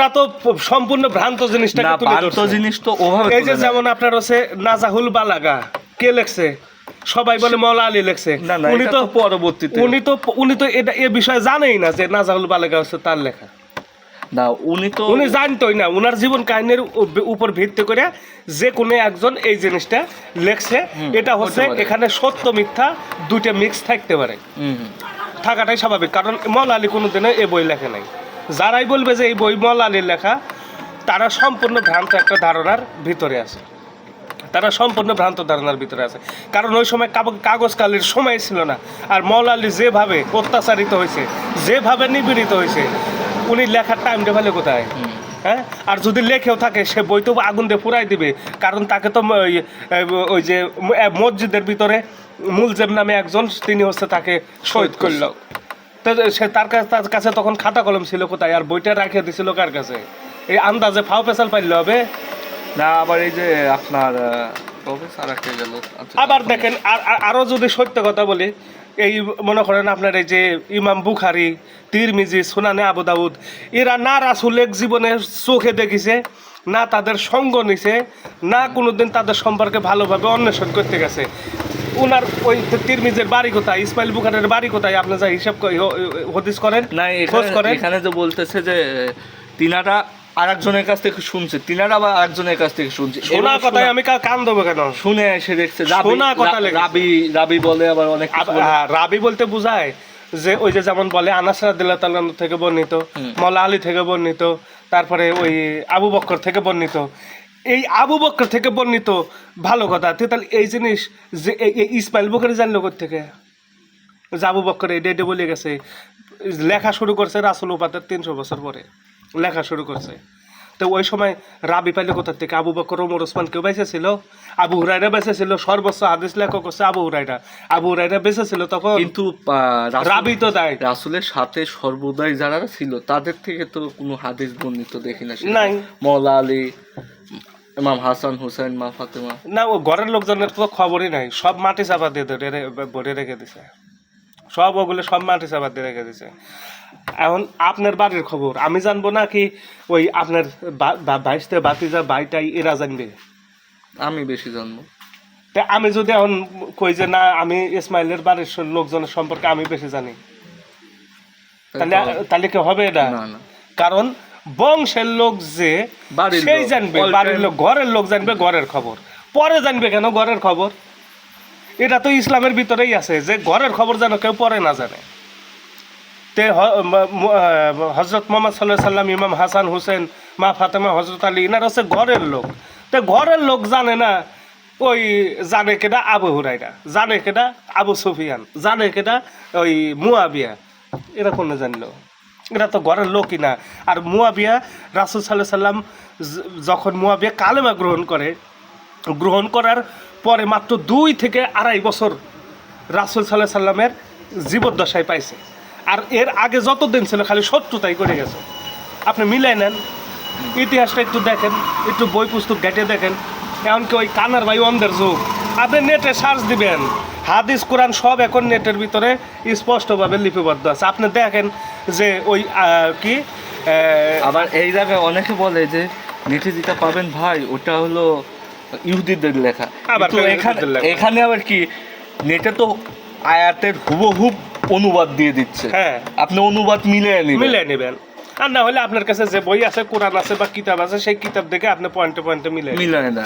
ওরা তো সম্পূর্ণ ভ্রান্ত জিনিসটাকে তুলে ধরছে। ভ্রান্ত জিনিস তো ওভাবে এই যে যেমন আপনার হচ্ছে নাজাহুল বালাগা কে লেখছে, সবাই বলে মওলা আলী লেখছে। উনি তো এটা এ বিষয়ে জানেই না যে নাজাহুল বালাগা হচ্ছে তার লেখা। না উনি জানতোই না। উনার জীবন কাহিনীর উপর ভিত্তি করে যে কোনো একজন এই জিনিসটা লেখছে। এটা হচ্ছে এখানে সত্য মিথ্যা দুইটা মিক্স থাকতে পারে, থাকাটাই স্বাভাবিক। কারণ মওলা আলী কোনোদিনও এই বই লেখে নাই। যারাই বলবে যে এই বই মওলা আলীর লেখা, তারা সম্পূর্ণ ভ্রান্ত একটা ধারণার ভিতরে আছে। কারণ ওই সময় কাগজ কালির সময় ছিল না। আর মওলা আলী যেভাবে অত্যাচারিত হয়েছে, যেভাবে নিপীড়িত হয়েছে, উনি লেখার টাইম টেবিলে কোথায়? হ্যাঁ, আর যদি লেখেও থাকে সে বই তো আগুন দিয়ে পুরাই দিবে। কারণ তাকে তো ওই যে মসজিদের ভিতরে মুলজেম নামে একজন, তিনি হচ্ছে তাকে শহীদ করল। তো সে তার কাছে তখন খাতা কলম ছিল কোথায়? আর বইটা রাখিয়ে দিছিল কার কাছে? এই আন্দাজে ফাও পেশাল পাইলে হবে না। আবার এই যে আপনার আবার দেখেন, আরো যদি সত্য কথা বলি, এই মনে করেন আপনার এই যে ইমাম বুখারী, তিরমিজি, সুনানে আবু দাউদ, এরা না রাসূলের জীবনে চোখে দেখিছে, না তাদের সঙ্গ নিছে, না কোনোদিন তাদের সম্পর্কে ভালোভাবে অন্বেষণ করতে গেছে। উনার ওই তিরমিজির বাড়ি কোথায়, ইসমাইল বুখারীর বাড়ি কোথায়, আপনি যা হিসাব হদিস করেন না, এখানে যে বলতেছে যে তিনারা আরেকজনের কাছ থেকে শুনছে, তিনারা আবার আরেকজনের কাছ থেকে শুনছে। শোনা কথায় আমি কান দেবো কেন? শুনে এসে দেখছে রাবি বলে। আবার অনেক রাবি বলতে বোঝায় যে ওই যে যেমন বলে আনাস রাদিয়াল্লাহু তাআলা থেকে বর্ণিত, মওলা আলী থেকে বর্ণিত, তারপরে ওই আবু বকর থেকে বর্ণিত। এই আবু বকর থেকে বর্ণিত ভালো কথা। তাহলে এই জিনিস যে ইসমাইল বুখারী জানলো কোত্থেকে যে আবু বকর এটা বলে গেছে? লেখা শুরু করছে রাসূল ওফাতের 300 বছর পরে লেখা শুরু করছে। তো ওই সময় রাবি পাইলে কোথার থেকে? আবু বকর, ওমর, ওসমান কেউ বেঁচে ছিল? আবু হুরায়রা বেঁচে ছিল? সর্বোচ্চ হাদিস লেখক হচ্ছে আবু হুরায়রা বেঁচে ছিল তখন, কিন্তু রাবি তো তাই রাসূলের সাথে সর্বদাই যারা ছিল তাদের থেকে তো কোনো হাদিস বর্ণিত দেখি না। নাই মওলা আলী, ইমাম হাসান, হুসাইন, মা ফাতেমা, না, ও ঘরের লোকজনের তো খবরই নাই। সব মাটি চাপা দিয়ে ভরে রেখে দিছে, সব ওগুলো সব মাটি চাপা দিয়ে রেখে দিছে। এখন আপনার বাড়ির খবর আমি জানবো না কি ওই আপনার ভাইস্তে ভাতিজা ভাইটাই এরা জানবে? আমি বেশি জানবো। তা আমি যদি এখন কই যে না আমি ইসমাইলের বাড়ির লোকজনের সম্পর্কে আমি বেশি জানি, তাহলে কি হবে এটা? কারণ বংশের লোক যে সেই জানবে, বাড়ির লোক, ঘরের লোক জানবে ঘরের খবর। পরে জানবে কেন ঘরের খবর? এটা তো ইসলামের ভিতরেই আছে যে ঘরের খবর যেন কেউ পরে না জানে। তে হজরত মোহাম্মদ সাল্লাল্লাহু আলাইহি সাল্লাম, ইমাম হাসান, হুসেন, মা ফাতেমা, হজরত আলী, ইনারা হচ্ছে ঘরের লোক। তো ঘরের লোক জানে না, ওই জানে কেডা আবু হুরায়রা, জানে কেডা আবু সুফিয়ান, জানে কেডা ওই মুয়াবিয়া, এরা কোনো জানলো? এরা তো ঘরের লোকই না। আর মুয়াবিয়া, রাসূল সাল্লাল্লাহু আলাইহি সাল্লাম যখন মুয়াবিয়া কালেমা গ্রহণ করার পরে মাত্র 2 থেকে 2.5 বছর রাসূল সাল্লাল্লাহু আলাইহি সাল্লামের জীবদ্দশায় পাইছে। আর এর আগে যতদিন ছিল খালি শত্রুতাই করে গেছে। আপনি মিলাই নেন ইতিহাসটা, একটু দেখেন, একটু বই পুস্তক ঘেটে দেখেন। এমনকি ওই কানার ভাই অন্ধের যুগ, আপনি নেটে সার্চ দিবেন, হাদিস কোরআন সব এখন নেটের ভিতরে স্পষ্টভাবে লিপিবদ্ধ আছে। আপনি দেখেন যে ওই কি আবার এই জায়গায় অনেকে বলে যে নেটে যেটা পাবেন ভাই ওটা হলো ইহুদিদের লেখা। এখানে আবার কি নেটে তো আয়াতের হুবহুব অনুবাদ দিয়ে দিচ্ছে। হ্যাঁ, আপনি অনুবাদ মিলিয়ে নেবেন। আর না হলে আপনার কাছে যে বই আছে, কোরআন আছে বা কিতাব আছে, সেই কিতাব দেখে আপনি পয়েন্টে মিলিয়ে নেন।